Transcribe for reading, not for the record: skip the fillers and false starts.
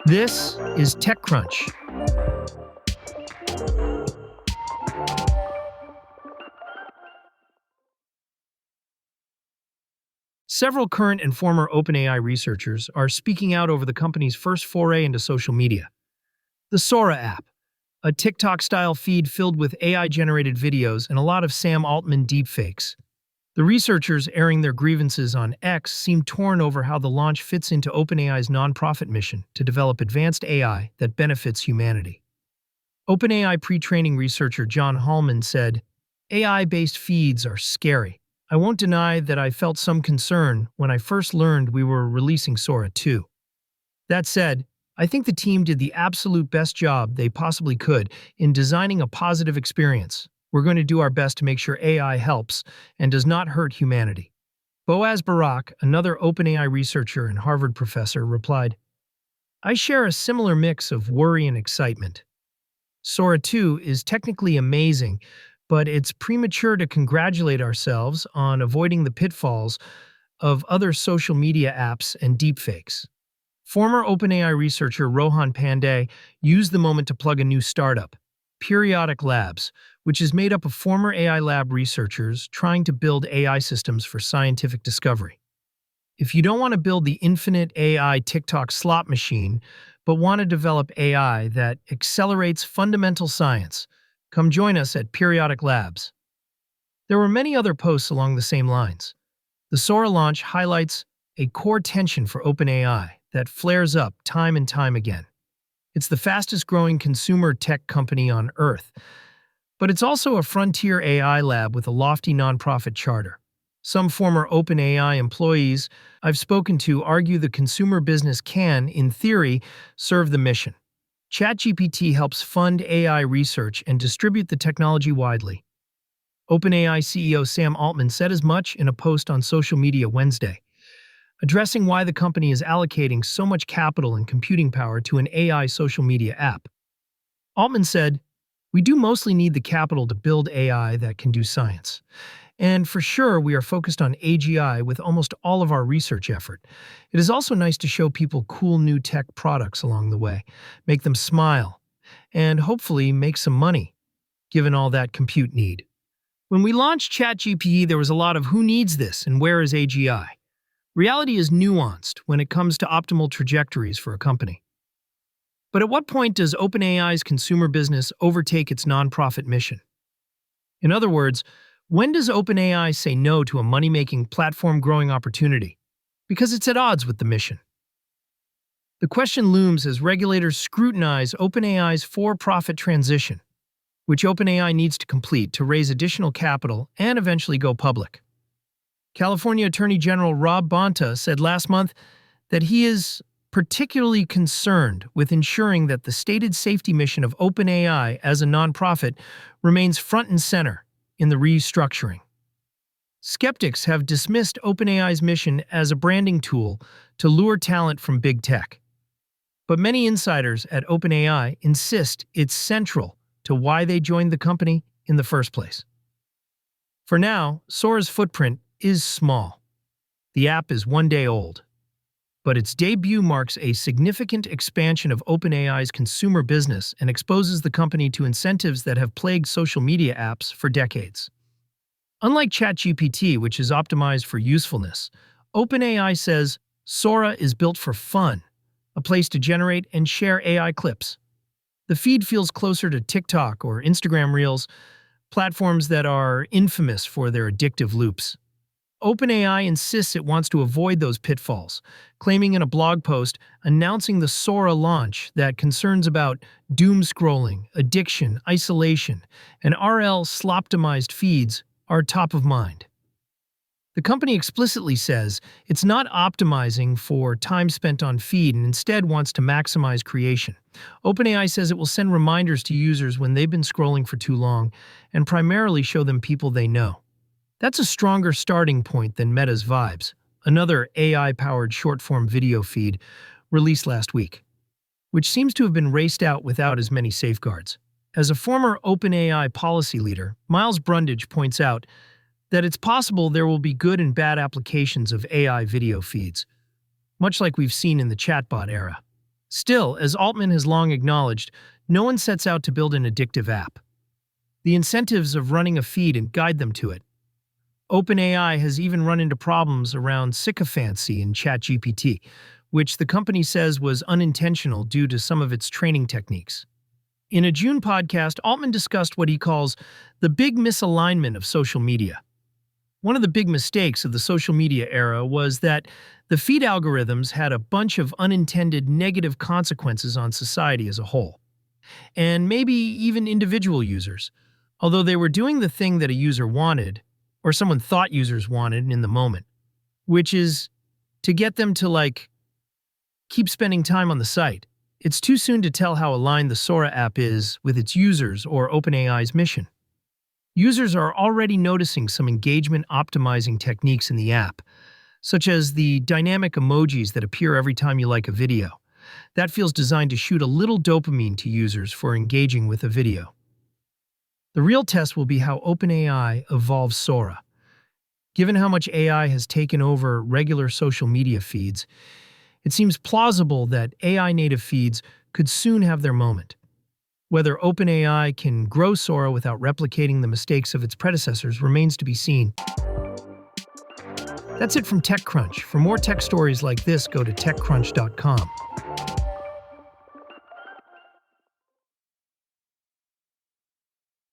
This is TechCrunch. Several current and former OpenAI researchers are speaking out over the company's first foray into social media. The Sora app, a TikTok-style feed filled with AI-generated videos and a lot of Sam Altman deepfakes. The researchers airing their grievances on X seem torn over how the launch fits into OpenAI's nonprofit mission to develop advanced AI that benefits humanity. OpenAI pre-training researcher John Hallman said, "AI-based feeds are scary. I won't deny that I felt some concern when I first learned we were releasing Sora 2. That said, I think the team did the absolute best job they possibly could in designing a positive experience. We're going to do our best to make sure AI helps and does not hurt humanity." Boaz Barak, another OpenAI researcher and Harvard professor, replied, "I share a similar mix of worry and excitement. Sora 2 is technically amazing, but it's premature to congratulate ourselves on avoiding the pitfalls of other social media apps and deepfakes." Former OpenAI researcher Rohan Pandey used the moment to plug a new startup, Periodic Labs, which is made up of former AI lab researchers trying to build AI systems for scientific discovery. If you don't want to build the infinite AI TikTok slot machine, but want to develop AI that accelerates fundamental science, come join us at Periodic Labs. There were many other posts along the same lines. The Sora launch highlights a core tension for OpenAI that flares up time and time again. It's the fastest-growing consumer tech company on Earth, but it's also a frontier AI lab with a lofty nonprofit charter. Some former OpenAI employees I've spoken to argue the consumer business can, in theory, serve the mission. ChatGPT helps fund AI research and distribute the technology widely. OpenAI CEO Sam Altman said as much in a post on social media Wednesday, addressing why the company is allocating so much capital and computing power to an AI social media app. Altman said, "We do mostly need the capital to build AI that can do science. And for sure, we are focused on AGI with almost all of our research effort. It is also nice to show people cool new tech products along the way, make them smile, and hopefully make some money, given all that compute need. When we launched ChatGPT, there was a lot of who needs this and where is AGI? Reality is nuanced when it comes to optimal trajectories for a company. But at what point does OpenAI's consumer business overtake its nonprofit mission? In other words, when does OpenAI say no to a money-making, platform-growing opportunity? Because it's at odds with the mission. The question looms as regulators scrutinize OpenAI's for-profit transition, which OpenAI needs to complete to raise additional capital and eventually go public. California Attorney General Rob Bonta said last month that he is particularly concerned with ensuring that the stated safety mission of OpenAI as a nonprofit remains front and center in the restructuring. Skeptics have dismissed OpenAI's mission as a branding tool to lure talent from big tech. But many insiders at OpenAI insist it's central to why they joined the company in the first place. For now, Sora's footprint is small. The app is 1 day old. But its debut marks a significant expansion of OpenAI's consumer business and exposes the company to incentives that have plagued social media apps for decades. Unlike ChatGPT, which is optimized for usefulness, OpenAI says Sora is built for fun, a place to generate and share AI clips. The feed feels closer to TikTok or Instagram Reels, platforms that are infamous for their addictive loops. OpenAI insists it wants to avoid those pitfalls, claiming in a blog post announcing the Sora launch that concerns about doom scrolling, addiction, isolation, and RL-sloptimized feeds are top of mind. The company explicitly says it's not optimizing for time spent on feed and instead wants to maximize creation. OpenAI says it will send reminders to users when they've been scrolling for too long and primarily show them people they know. That's a stronger starting point than Meta's Vibes, another AI-powered short-form video feed released last week, which seems to have been raced out without as many safeguards. As a former OpenAI policy leader, Miles Brundage points out that it's possible there will be good and bad applications of AI video feeds, much like we've seen in the chatbot era. Still, as Altman has long acknowledged, no one sets out to build an addictive app. The incentives of running a feed and guide them to it. OpenAI has even run into problems around sycophancy in ChatGPT, which the company says was unintentional due to some of its training techniques. In a June podcast, Altman discussed what he calls the big misalignment of social media. One of the big mistakes of the social media era was that the feed algorithms had a bunch of unintended negative consequences on society as a whole, and maybe even individual users. Although they were doing the thing that a user wanted, or someone thought users wanted in the moment, which is to get them to, keep spending time on the site. It's too soon to tell how aligned the Sora app is with its users or OpenAI's mission. Users are already noticing some engagement-optimizing techniques in the app, such as the dynamic emojis that appear every time you like a video. That feels designed to shoot a little dopamine to users for engaging with a video. The real test will be how OpenAI evolves Sora. Given how much AI has taken over regular social media feeds, it seems plausible that AI-native feeds could soon have their moment. Whether OpenAI can grow Sora without replicating the mistakes of its predecessors remains to be seen. That's it from TechCrunch. For more tech stories like this, go to TechCrunch.com.